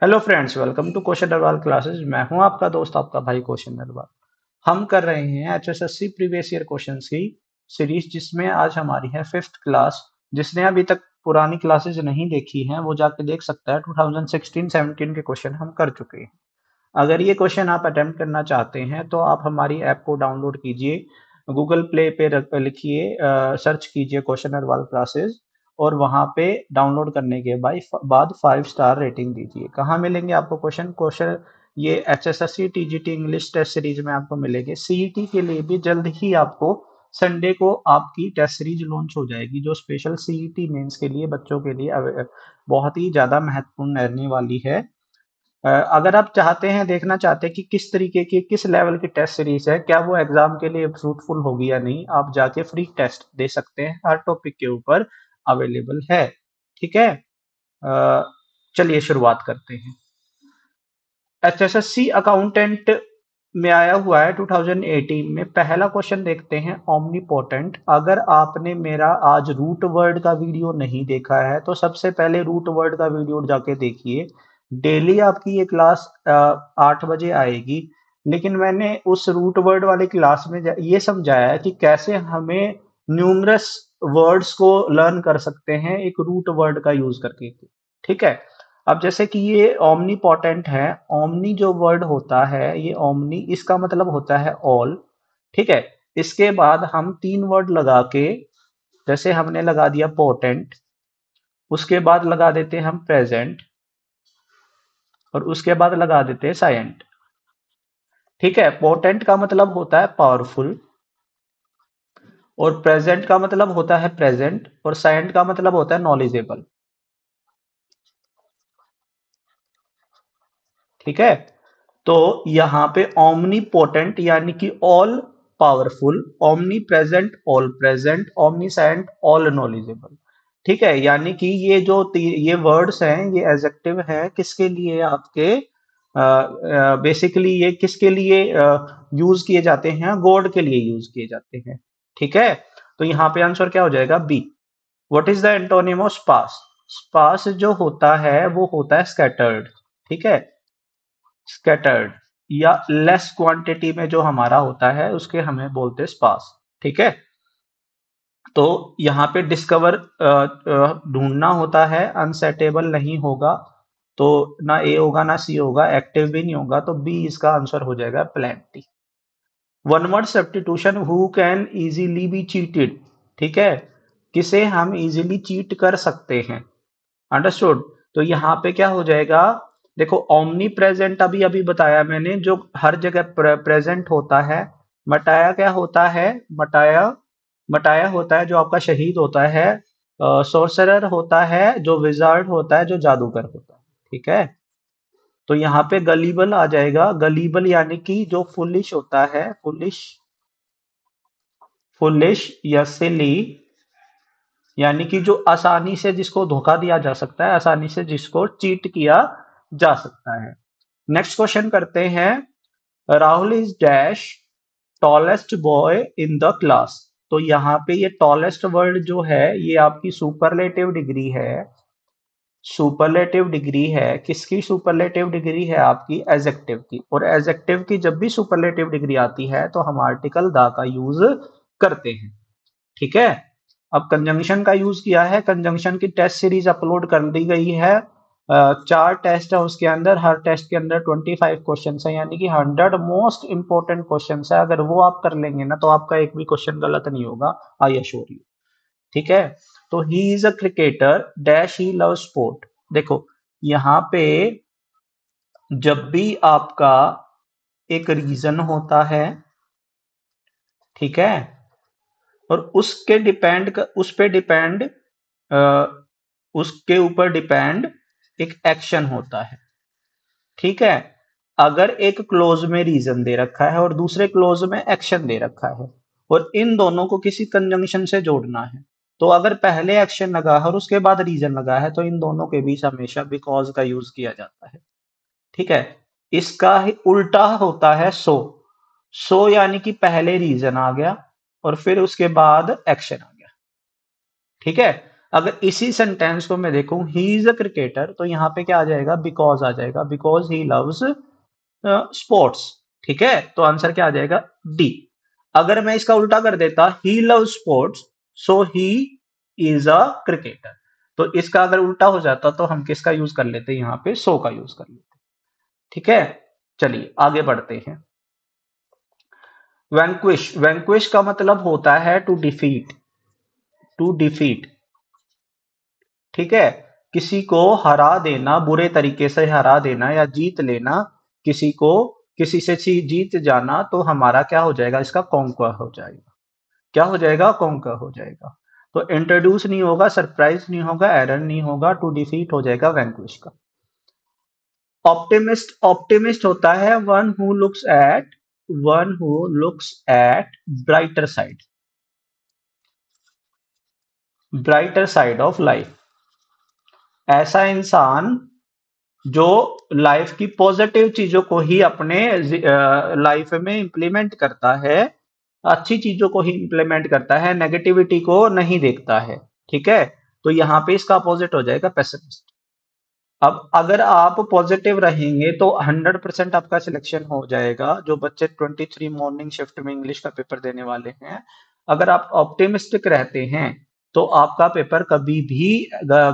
Hello friends, welcome to question Narwal classes. मैं हूं आपका दोस्त, आपका भाई क्वेश्चन नरवाल। हम कर रहे हैं एचएसएससी प्रीवियस ईयर क्वेश्चंस की सीरीज, जिसमें आज हमारी है फिफ्थ क्लास। जिसने अभी तक पुरानी क्लासेस नहीं देखी हैं वो जाके देख सकता है। 2016-17 के क्वेश्चन हम कर चुके हैं। अगर ये क्वेश्चन आप अटेम्प्ट करना चाहते हैं तो आप हमारी ऐप को डाउनलोड कीजिए, गूगल प्ले पे लिखिए, सर्च कीजिए क्वेश्चन नरवाल क्लासेस, और वहां पे डाउनलोड करने के बाद 5 स्टार रेटिंग दीजिए। कहाँ मिलेंगे आपको क्वेश्चन क्वेश्चन ये HSSC TGT English test series में आपको मिलेंगे। सीईटी के लिए भी जल्द ही आपको संडे को आपकी टेस्ट सीरीज लॉन्च हो जाएगी, जो स्पेशल सीईटी मेंस के लिए बच्चों के लिए बहुत ही ज्यादा महत्वपूर्ण रहने वाली है। अगर आप चाहते हैं, देखना चाहते हैं कि किस तरीके की किस लेवल की टेस्ट सीरीज है, क्या वो एग्जाम के लिए फ्रूटफुल होगी या नहीं, आप जाके फ्री टेस्ट दे सकते हैं। हर टॉपिक के ऊपर अवेलेबल है। ठीक है। चलिए शुरुआत करते हैं। एचएसएससी अकाउंटेंट में आया हुआ है 2018 में। पहला क्वेश्चन देखते हैं, ओमनीपोटेंट। अगर आपने मेरा आज रूट वर्ड का वीडियो नहीं देखा है तो सबसे पहले रूट वर्ड का वीडियो जाके देखिए। डेली आपकी ये क्लास 8 बजे आएगी, लेकिन मैंने उस रूट वर्ड वाली क्लास में ये समझाया है कि कैसे हमें न्यूमरस वर्ड्स को लर्न कर सकते हैं एक रूट वर्ड का यूज करके। ठीक है। अब जैसे कि ये ओमनीपोटेंट है, ओमनी जो वर्ड होता है, ये ओमनी इसका मतलब होता है ऑल। ठीक है। इसके बाद हम 3 वर्ड लगा के, जैसे हमने लगा दिया पोटेंट, उसके बाद लगा देते हैं हम प्रेजेंट, और उसके बाद लगा देते हैं साइलेंट। ठीक है। पोटेंट का मतलब होता है पावरफुल, और प्रेजेंट का मतलब होता है प्रेजेंट, और साइलेंट का मतलब होता है नॉलेजेबल। ठीक है। तो यहाँ पे ओमनी पोटेंट यानी कि all powerful, omni present all present, omni silent all knowledgeable. ठीक है। यानी कि ये वर्ड्स हैं, ये एडजेक्टिव है किसके लिए, आपके बेसिकली ये किसके लिए यूज किए जाते हैं, गॉड के लिए यूज किए जाते हैं। ठीक है। तो यहाँ पे आंसर क्या हो जाएगा, B. What is the antonym of sparse? Sparse जो होता है वो होता है स्कैटर्ड। ठीक है। स्कैटर्ड या लेस क्वांटिटी में जो हमारा होता है उसके हमें बोलते हैं स्पार्स। ठीक है। तो यहाँ पे डिस्कवर ढूंढना होता है, अनसेटेबल नहीं होगा। तो ना ए होगा ना सी होगा, एक्टिव भी नहीं होगा, तो बी इसका आंसर हो जाएगा plenty. One word substitution, who can easily B cheated. ठीक है। किसे हम इजीली चीट कर सकते हैं। अंडरस्टूड। तो यहाँ पे क्या हो जाएगा, देखो ओमनी प्रेजेंट अभी अभी बताया मैंने, जो हर जगह प्रेजेंट होता है। मटाया क्या होता है, मटाया मटाया होता है जो आपका शहीद होता है। सोर्सरर होता है जो विजार्ड होता है, जो जादूगर होता है। ठीक है। तो यहाँ पे गलीबल आ जाएगा, गलीबल यानी कि जो फुलिश होता है, फुलिश, फुलिश या सिली, यानी कि जो आसानी से जिसको धोखा दिया जा सकता है, आसानी से जिसको चीट किया जा सकता है। नेक्स्ट क्वेश्चन करते हैं। Rahul is dash tallest boy in the class. तो यहाँ पे ये टॉलेस्ट वर्ड जो है ये आपकी सुपरलेटिव डिग्री है। सुपरलेटिव डिग्री है किसकी, सुपरलेटिव डिग्री है आपकी एडजेक्टिव की। और एडजेक्टिव की जब भी सुपरलेटिव डिग्री आती है तो हम आर्टिकल द का यूज करते हैं। ठीक है। अब कंजंक्शन का यूज किया है, कंजंक्शन की टेस्ट सीरीज अपलोड कर दी गई है। 4 टेस्ट है उसके अंदर, हर टेस्ट के अंदर 25 क्वेश्चन है, यानी कि 100 मोस्ट इंपोर्टेंट क्वेश्चन है। अगर वो आप कर लेंगे ना तो आपका एक भी क्वेश्चन गलत नहीं होगा, आई एश्योर यू। ठीक है। तो ही is a cricketer dash he love sport. देखो यहाँ पे जब भी आपका एक रीजन होता है, ठीक है, और उस पे डिपेंड, उसके ऊपर डिपेंड एक एक्शन होता है। ठीक है। अगर एक क्लोज में रीजन दे रखा है और दूसरे क्लोज में एक्शन दे रखा है, और इन दोनों को किसी कंजंक्शन से जोड़ना है, तो अगर पहले एक्शन लगा है और उसके बाद रीजन लगा है तो इन दोनों के बीच हमेशा बिकॉज का यूज किया जाता है। ठीक है। इसका ही उल्टा होता है सो। सो यानी कि पहले रीजन आ गया और फिर उसके बाद एक्शन आ गया। ठीक है। अगर इसी सेंटेंस को मैं देखूं ही इज अ क्रिकेटर, तो यहाँ पे क्या आ जाएगा, बिकॉज आ जाएगा, बिकॉज ही लव्स स्पोर्ट्स। ठीक है, तो आंसर क्या आ जाएगा, डी। अगर मैं इसका उल्टा कर देता, he love sports so he is a cricketer, तो इसका अगर उल्टा हो जाता तो हम किसका यूज कर लेते, यहाँ पे सो का यूज कर लेते। ठीक है, चलिए आगे बढ़ते हैं। वैंक्विश, वैंक्विश का मतलब होता है टू डिफीट, टू डिफीट। ठीक है, किसी को हरा देना, बुरे तरीके से हरा देना या जीत लेना, किसी को, किसी से जीत जाना, तो हमारा क्या हो जाएगा, इसका कॉन्कर हो जाएगा। क्या हो जाएगा, कॉन्कर हो जाएगा। तो इंट्रोड्यूस नहीं होगा, सरप्राइज नहीं होगा, एरर नहीं होगा, टू डिफीट हो जाएगा वैंक्विश का। ऑप्टिमिस्ट, ऑप्टिमिस्ट होता है one who looks at brighter side, brighter side of life. ऐसा इंसान जो लाइफ की पॉजिटिव चीजों को ही अपने लाइफ में इंप्लीमेंट करता है, अच्छी चीजों को ही इंप्लीमेंट करता है, नेगेटिविटी को नहीं देखता है। ठीक है, तो यहाँ पे इसका अपोजिट हो जाएगा पेसिमिस्ट। अब अगर आप पॉजिटिव रहेंगे तो 100% आपका सिलेक्शन हो जाएगा। जो बच्चे 23 मॉर्निंग शिफ्ट में इंग्लिश का पेपर देने वाले हैं, अगर आप ऑप्टिमिस्टिक रहते हैं तो आपका पेपर कभी भी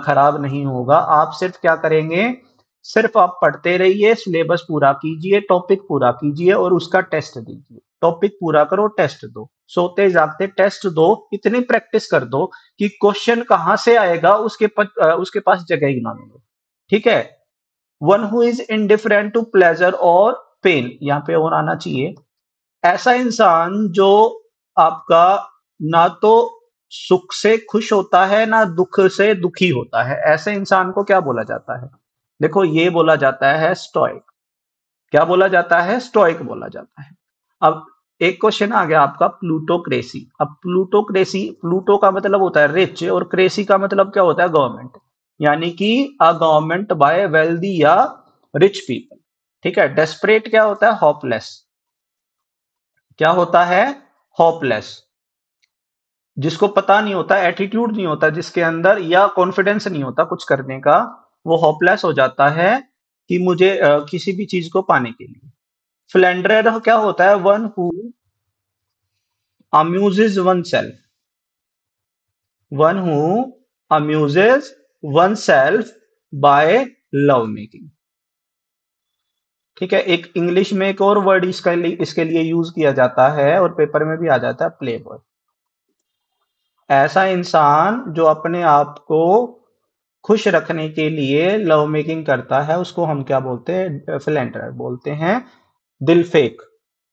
खराब नहीं होगा। आप सिर्फ क्या करेंगे, सिर्फ आप पढ़ते रहिए, सिलेबस पूरा कीजिए, टॉपिक पूरा कीजिए और उसका टेस्ट दीजिए। टॉपिक पूरा करो, टेस्ट दो, सोते जागते टेस्ट दो, इतनी प्रैक्टिस कर दो कि क्वेश्चन कहां से आएगा उसके पास जगह ही ना मिले। ठीक है, one who is indifferent to pleasure और पेन, यहां पे और आना चाहिए। ऐसा इंसान जो आपका ना तो सुख से खुश होता है ना दुख से दुखी होता है, ऐसे इंसान को क्या बोला जाता है, देखो ये बोला जाता है स्टोइक। क्या बोला जाता है, स्टोइक बोला जाता है। अब एक क्वेश्चन आ गया आपका, प्लूटोक्रेसी। अब प्लूटोक्रेसी, प्लूटो का मतलब होता है रिच और क्रेसी का मतलब क्या होता है, गवर्नमेंट, यानी कि अ गवर्नमेंट बाय वेल्दी या रिच पीपल। ठीक है, डेस्परेट क्या होता है, होपलेस। क्या होता है, होपलेस। जिसको पता नहीं होता, एटीट्यूड नहीं होता जिसके अंदर, या कॉन्फिडेंस नहीं होता कुछ करने का, वो होपलेस हो जाता है कि मुझे किसी भी चीज को पाने के लिए। फ्लेंडर क्या होता है, one who amuses oneself, one who amuses oneself by love making. ठीक है, एक इंग्लिश में एक और वर्ड इसके लिए यूज किया जाता है और पेपर में भी आ जाता है, प्ले बॉय। ऐसा इंसान जो अपने आप को खुश रखने के लिए लव मेकिंग करता है, उसको हम क्या बोलते हैं, फ्लेंडर बोलते हैं, दिल फेक।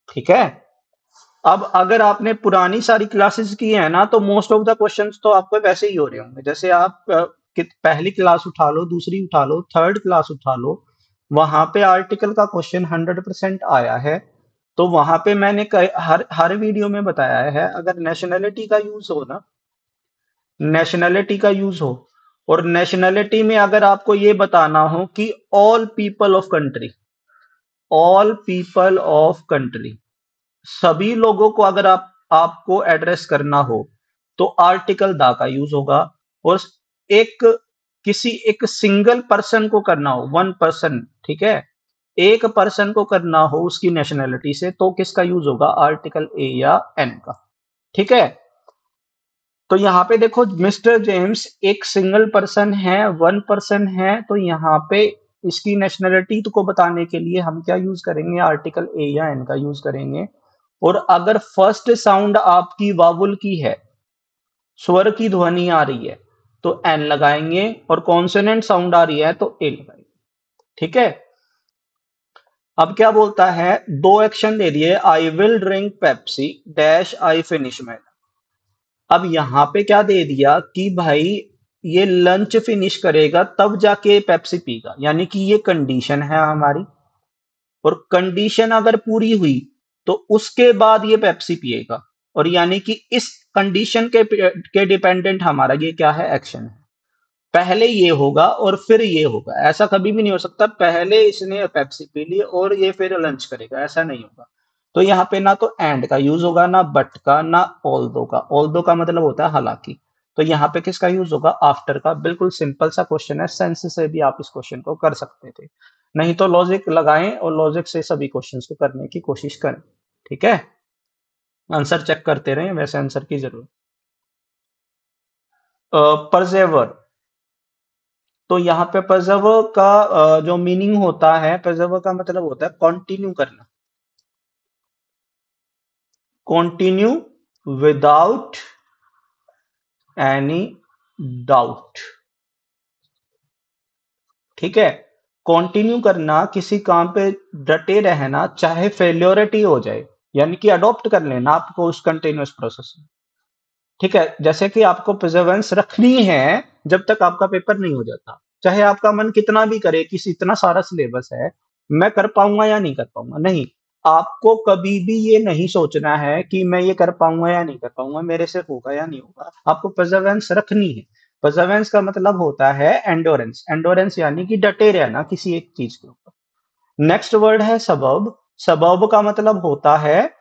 ठीक है, अब अगर आपने पुरानी सारी क्लासेस की है ना, तो मोस्ट ऑफ द क्वेश्चंस तो आपको वैसे ही हो रहे होंगे। जैसे आप पहली क्लास उठा लो, दूसरी उठा लो, थर्ड क्लास उठा लो, वहां पे आर्टिकल का क्वेश्चन 100% आया है। तो वहां पे मैंने हर हर वीडियो में बताया है, अगर नेशनैलिटी का यूज हो ना, नेशनैलिटी का यूज हो, और नेशनैलिटी में अगर आपको ये बताना हो कि all people of country, all people of country, सभी लोगों को अगर आपको एड्रेस करना हो, तो आर्टिकल दा का यूज होगा। और एक किसी एक सिंगल पर्सन को करना हो, वन पर्सन, ठीक है, एक पर्सन को करना हो उसकी नेशनैलिटी से, तो किसका यूज होगा, आर्टिकल ए या एन का। ठीक है, तो यहाँ पे देखो मिस्टर जेम्स एक सिंगल पर्सन है, वन पर्सन है, तो यहाँ पे इसकी नेशनैलिटी को बताने के लिए हम क्या यूज करेंगे, आर्टिकल ए या एन का यूज करेंगे। और अगर फर्स्ट साउंड आपकी वावुल की है, स्वर की ध्वनि आ रही है, तो एन लगाएंगे, और कॉन्सोनेंट साउंड आ रही है तो ए लगाएंगे। ठीक है, अब क्या बोलता है, दो एक्शन दे दिए, I will drink Pepsi dash I finish man. अब यहां पे क्या दे दिया कि भाई ये लंच फिनिश करेगा तब जाके पेप्सी पीगा, यानी कि ये कंडीशन है हमारी, और कंडीशन अगर पूरी हुई तो उसके बाद ये पेप्सी पिएगा। और यानी कि इस कंडीशन के डिपेंडेंट हमारा ये क्या है, एक्शन है। पहले ये होगा और फिर ये होगा, ऐसा कभी भी नहीं हो सकता पहले इसने पेप्सी पी ली और ये फिर लंच करेगा, ऐसा नहीं होगा। तो यहाँ पे ना तो एंड का यूज होगा, ना बट का, ना ऑल्दो का। ऑल्दो का मतलब होता है हालांकि, तो यहाँ पे किसका यूज होगा? आफ्टर का। बिल्कुल सिंपल सा क्वेश्चन है, सेंस से भी आप इस क्वेश्चन को कर सकते थे, नहीं तो लॉजिक लगाएं और लॉजिक से सभी क्वेश्चंस को करने की कोशिश करें। ठीक है, आंसर चेक करते रहें, वैसे आंसर की जरूरत। परसेवर, तो यहाँ पे परसेवर का जो मीनिंग होता है, परसेवर का मतलब होता है कंटिन्यू करना, कंटिन्यू विदाउट एनी डाउट। ठीक है, कंटिन्यू करना, किसी काम पे डटे रहना चाहे फेल्योरिटी हो जाए, यानी कि अडॉप्ट कर लेना आपको उस कंटिन्यूअस प्रोसेस में। ठीक है, जैसे कि आपको प्रिजर्वेंस रखनी है जब तक आपका पेपर नहीं हो जाता, चाहे आपका मन कितना भी करे कि इतना सारा सिलेबस है, मैं कर पाऊंगा या नहीं कर पाऊंगा, नहीं। आपको कभी भी ये नहीं सोचना है कि मैं ये कर पाऊंगा या नहीं कर पाऊंगा, मेरे से होगा या नहीं होगा, आपको प्रिजर्वेंस रखनी है। प्रिजर्वेंस का मतलब होता है एंडोरेंस, एंडोरेंस यानी कि डटे रहना किसी एक चीज के ऊपर। नेक्स्ट वर्ड है सबब, सबब का मतलब होता है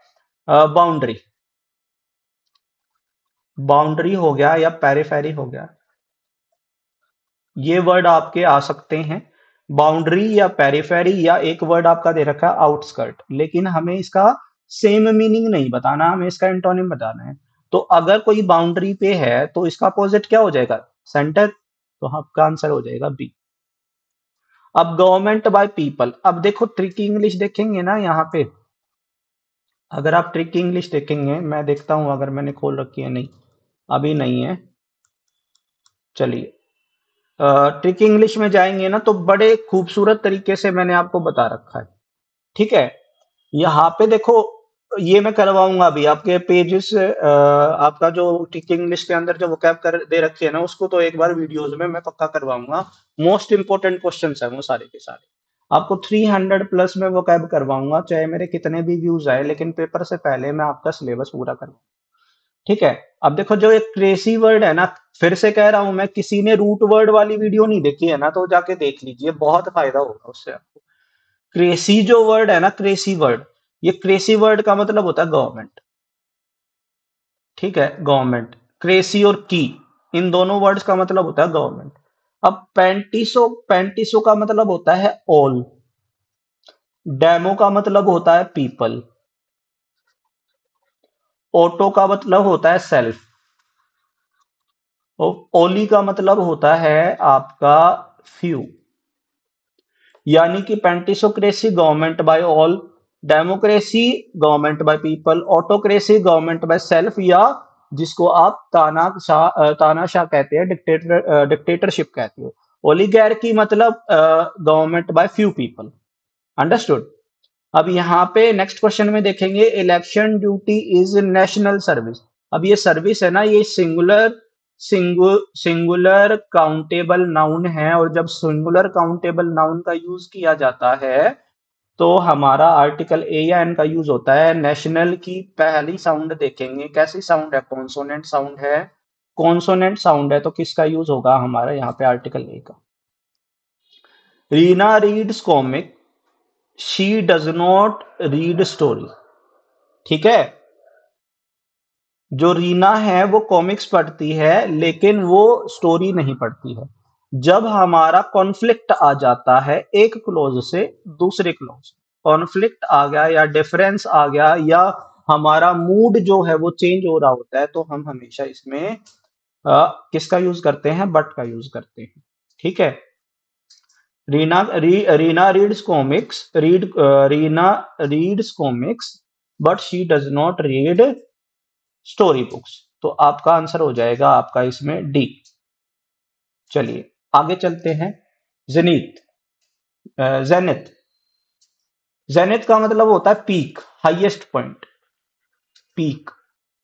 बाउंड्री, बाउंड्री हो गया या पेरिफेरी हो गया, ये वर्ड आपके आ सकते हैं, बाउंड्री या पेरिफेरी, या एक वर्ड आपका दे रखा है आउटस्कर्ट, लेकिन हमें इसका सेम मीनिंग नहीं बताना, हमें इसका एंटोनिम बताना है। तो अगर कोई बाउंड्री पे है तो इसका अपोजिट क्या हो जाएगा? सेंटर, तो आपका आंसर हो जाएगा बी। अब गवर्नमेंट बाय पीपल, अब देखो ट्रिकी इंग्लिश देखेंगे ना यहाँ पे, अगर आप ट्रिकी इंग्लिश देखेंगे, मैं देखता हूं अगर मैंने खोल रखी है, नहीं अभी नहीं है, चलिए ट्रिकी इंग्लिश में जाएंगे ना तो बड़े खूबसूरत तरीके से मैंने आपको बता रखा है। ठीक है, यहाँ पे देखो, ये मैं करवाऊंगा अभी आपके पेजेस, आपका जो ट्रिकी इंग्लिश के अंदर जो वोकैब कर दे रखे है ना, उसको तो एक बार वीडियोस में मैं पक्का करवाऊंगा। मोस्ट इंपोर्टेंट क्वेश्चंस है वो सारे के सारे, आपको 300 प्लस में वोकैब करवाऊंगा, चाहे मेरे कितने भी व्यूज आए, लेकिन पेपर से पहले मैं आपका सिलेबस पूरा करवाऊंगा। ठीक है, अब देखो जो एक क्रेसी वर्ड है ना, फिर से कह रहा हूं मैं, किसी ने रूट वर्ड वाली वीडियो नहीं देखी है ना तो जाके देख लीजिए, बहुत फायदा होगा उससे आपको। क्रेसी जो वर्ड है ना, क्रेसी वर्ड, ये क्रेसी वर्ड का मतलब होता है गवर्नमेंट। ठीक है, गवर्नमेंट, क्रेसी और की, इन दोनों वर्ड्स का मतलब होता है गवर्नमेंट। अब पैंतीसो, पैंतीसो का मतलब होता है ऑल, डेमो का मतलब होता है पीपल, ऑटो का मतलब होता है सेल्फ, ओली का मतलब होता है आपका फ्यू। यानी कि pantisocracy government by all, democracy government by people, autocracy government by self, या जिसको आप तानाशाह कहते हैं, डिक्टेटरशिप कहते हो। ओलिगैर्की मतलब government by few people. Understood. अब यहाँ पे नेक्स्ट क्वेश्चन में देखेंगे, election duty is national service. अब ये सर्विस है ना, ये सिंगुलर काउंटेबल नाउन है, और जब सिंगुलर काउंटेबल नाउन का यूज किया जाता है तो हमारा आर्टिकल ए या एन का यूज होता है। नेशनल की पहली साउंड देखेंगे कैसी साउंड है, कॉन्सोनेंट साउंड है, कॉन्सोनेंट साउंड है, तो किसका यूज होगा हमारा यहाँ पे आर्टिकल ए का। Reena reads comic, she does not read story. ठीक है, जो रीना है वो कॉमिक्स पढ़ती है लेकिन वो स्टोरी नहीं पढ़ती है। जब हमारा कॉन्फ्लिक्ट आ जाता है एक क्लोज से दूसरे क्लोज, कॉन्फ्लिक्ट आ गया या डिफरेंस आ गया या हमारा मूड जो है वो चेंज हो रहा होता है, तो हम हमेशा इसमें किसका यूज करते हैं? बट का यूज करते हैं। ठीक है, Reena reads comics, Reena reads comics but she does not read story books, तो आपका आंसर हो जाएगा आपका इसमें डी। चलिए आगे चलते हैं। जेनिथ, जेनिथ, जेनिथ का मतलब होता है peak, highest point, peak,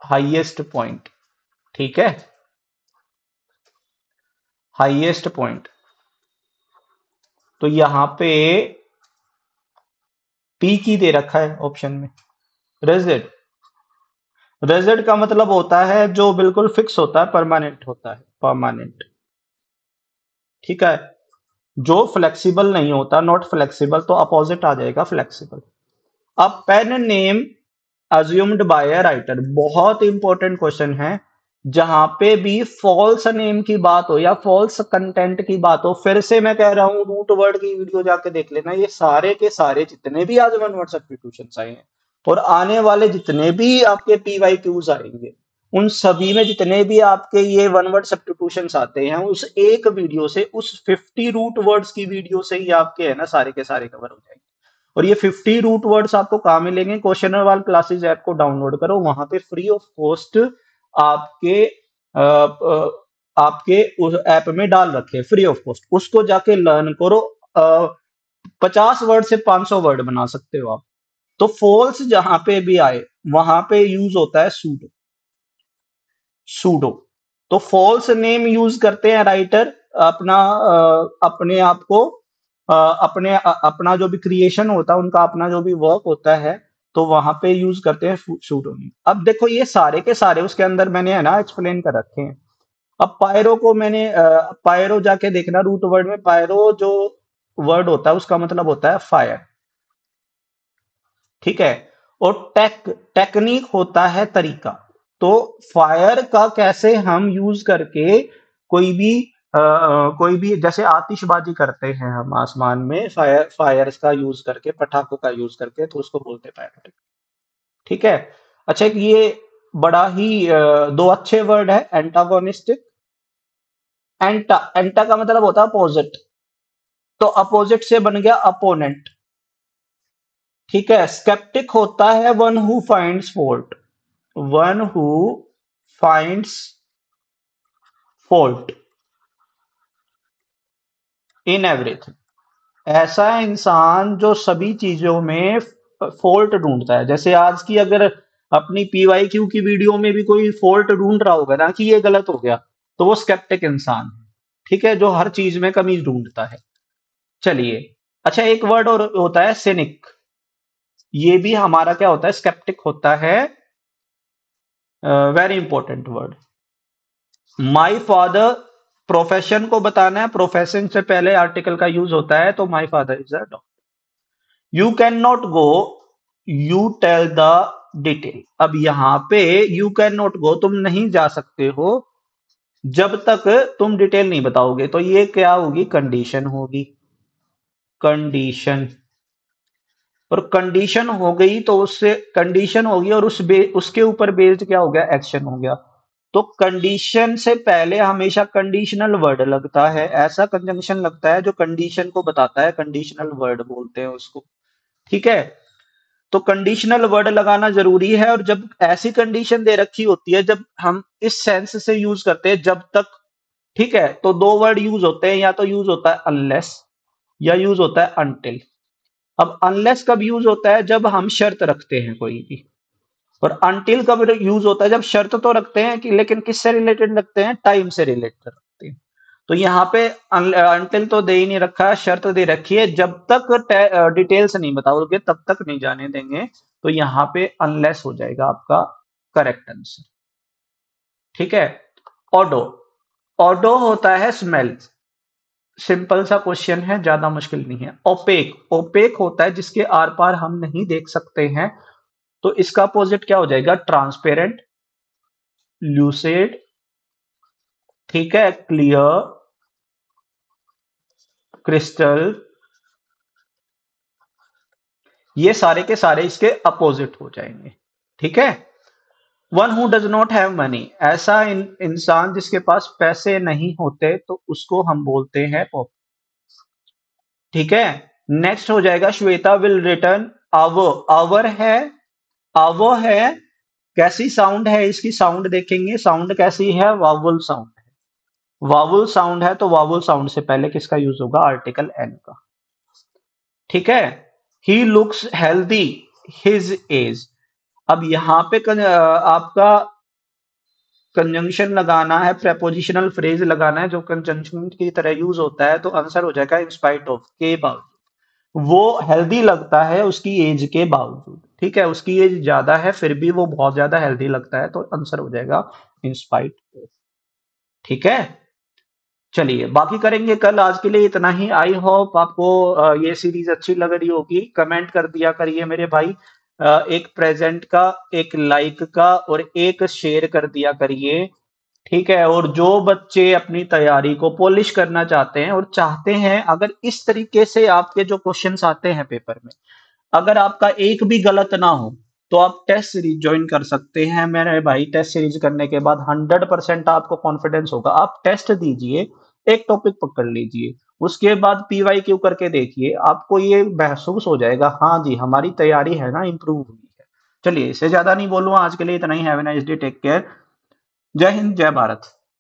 highest point. ठीक है, हाईएस्ट पॉइंट, तो यहां पे पीक ही दे रखा है ऑप्शन में। रेजिड, रेजिड का मतलब होता है जो बिल्कुल फिक्स होता है, परमानेंट होता है, परमानेंट। ठीक है, जो फ्लेक्सिबल नहीं होता, नॉट फ्लेक्सिबल, तो अपोजिट आ जाएगा फ्लेक्सिबल। अब pen name assumed by a writer, बहुत इंपॉर्टेंट क्वेश्चन है। जहां पे भी फॉल्स नेम की बात हो या फॉल्स कंटेंट की बात हो, फिर से मैं कह रहा हूँ रूट वर्ड की वीडियो जाके देख लेना। ये सारे के सारे जितने भी आज वन वर्ड सब्स्टिट्यूशन आए हैं और आने वाले जितने भी आपके पीवाई क्यूज आएंगे, उन सभी में जितने भी आपके ये वन वर्ड सब्स्टिट्यूशन आते हैं, उस एक वीडियो से, उस 50 रूट वर्ड्स की वीडियो से ही आपके है ना सारे के सारे कवर हो जाएंगे। और ये 50 रूट वर्ड्स आपको कहाँ मिलेंगे? क्वेश्चनर वाल क्लासेस ऐप को डाउनलोड करो, वहां पे फ्री ऑफ कॉस्ट आपके आपके उस ऐप में डाल रखे, फ्री ऑफ कॉस्ट, उसको जाके लर्न करो। 50 वर्ड से 500 वर्ड बना सकते हो आप। तो फॉल्स जहां पे भी आए, वहां पे यूज होता है सूडो। सूडो तो फॉल्स नेम यूज करते हैं राइटर अपना अपने आप को अपना जो भी क्रिएशन होता है, उनका अपना जो भी वर्क होता है, तो वहां पे यूज करते हैं सूडो नेम। अब देखो ये सारे के सारे उसके अंदर मैंने है ना एक्सप्लेन कर रखे हैं। अब पायरो को मैंने पायरो जाके देखना, रूट वर्ड में पायरो जो वर्ड होता है उसका मतलब होता है फायर। ठीक है। और टेक्निक होता है तरीका। तो फायर का कैसे हम यूज करके कोई भी जैसे आतिशबाजी करते हैं हम आसमान में, फायर्स का यूज करके, पटाखों का यूज करके, तो उसको बोलते हैं पायरोटिक। ठीक है। अच्छा, एक ये बड़ा ही दो अच्छे वर्ड है, एंटागोनिस्टिक। एंटा का मतलब होता है अपोजिट, तो अपोजिट से बन गया अपोनेंट। ठीक है। स्केप्टिक होता है one who finds fault. One who finds fault in everything. ऐसा इंसान जो सभी चीजों में फॉल्ट ढूंढता है। जैसे आज की अगर अपनी पीवाई क्यू की वीडियो में भी कोई फॉल्ट ढूंढ रहा होगा ना कि ये गलत हो गया, तो वो स्केप्टिक इंसान है। ठीक है, जो हर चीज में कमी ढूंढता है। चलिए। अच्छा, एक वर्ड और होता है सिनिक। ये भी हमारा क्या होता है? स्केप्टिक होता है। Very important word. My father profession को बताना है, प्रोफेशन से पहले आर्टिकल का यूज होता है, तो my father is a doctor. You can not go, you tell the detail. अब यहां पे यू कैन नॉट गो, तुम नहीं जा सकते हो जब तक तुम डिटेल नहीं बताओगे। तो ये क्या होगी? कंडीशन होगी। कंडीशन। और कंडीशन हो गई तो उससे कंडीशन होगी, और उसके ऊपर बेस्ड क्या हो गया? एक्शन हो गया। तो कंडीशन से पहले हमेशा कंडीशनल वर्ड लगता है, ऐसा कंजंक्शन लगता है जो कंडीशन को बताता है, कंडीशनल वर्ड बोलते हैं उसको। ठीक है। तो कंडीशनल वर्ड लगाना जरूरी है। और जब ऐसी कंडीशन दे रखी होती है, जब हम इस सेंस से यूज करते हैं जब तक, ठीक है, तो दो वर्ड यूज होते हैं, या तो यूज होता है अनलेस या यूज होता है अनटिल। अब अनलेस कब यूज होता है? जब हम शर्त रखते हैं कोई भी। और अनटिल कब यूज होता है? जब शर्त तो रखते हैं कि, लेकिन किससे रिलेटेड रखते हैं? टाइम से रिलेटेड रखते हैं। तो यहाँ पे अनटिल तो दे ही नहीं रखा है, शर्त दे रखी है, जब तक डिटेल्स नहीं बताओगे तब तक नहीं जाने देंगे। तो यहाँ पे अनलेस हो जाएगा आपका करेक्ट आंसर। ठीक है। ऑडो। ऑडो होता है स्मेल। सिंपल सा क्वेश्चन है, ज्यादा मुश्किल नहीं है। ओपेक। ओपेक होता है जिसके आर पार हम नहीं देख सकते हैं, तो इसका अपोजिट क्या हो जाएगा? ट्रांसपेरेंट, ल्यूसेड, ठीक है, क्लियर, क्रिस्टल। ये सारे के सारे इसके अपोजिट हो जाएंगे। ठीक है। One who does not have money. ऐसा इंसान जिसके पास पैसे नहीं होते, तो उसको हम बोलते हैं पॉप। ठीक है। नेक्स्ट हो जाएगा Shweta will return our. Our है, आवो है। कैसी साउंड है इसकी? साउंड देखेंगे, साउंड कैसी है? वावुल साउंड है। वावुल साउंड है, तो वावुल साउंड से पहले किसका यूज होगा? आर्टिकल एन का। ठीक है। He looks healthy his age. अब यहां पे आपका कंजंक्शन लगाना है, प्रेपोजिशनल फ्रेज लगाना है जो कंजंक्शन की तरह यूज होता है, तो आंसर हो जाएगा इन स्पाइट ऑफ, के बावजूद। वो हेल्दी लगता है उसकी एज के बावजूद। ठीक है, उसकी एज ज्यादा है फिर भी वो बहुत ज्यादा हेल्दी लगता है, तो आंसर हो जाएगा इन स्पाइट ऑफ। ठीक है। चलिए, बाकी करेंगे कल। आज के लिए इतना ही। आई होप आपको ये सीरीज अच्छी लग रही होगी। कमेंट कर दिया करिए मेरे भाई। एक प्रेजेंट का, एक लाइक का और एक शेयर कर दिया करिए। ठीक है, और जो बच्चे अपनी तैयारी को पॉलिश करना चाहते हैं और चाहते हैं, अगर इस तरीके से आपके जो क्वेश्चंस आते हैं पेपर में, अगर आपका एक भी गलत ना हो, तो आप टेस्ट सीरीज ज्वाइन कर सकते हैं मेरे भाई। टेस्ट सीरीज करने के बाद 100% आपको कॉन्फिडेंस होगा। आप टेस्ट दीजिए, एक टॉपिक पकड़ लीजिए, उसके बाद पीवाई क्यू करके देखिए, आपको ये महसूस हो जाएगा, हाँ जी हमारी तैयारी है ना इंप्रूव हुई है। चलिए, इससे ज्यादा नहीं बोलूंगा, आज के लिए इतना ही। Have a nice day, take care. जय हिंद, जय भारत।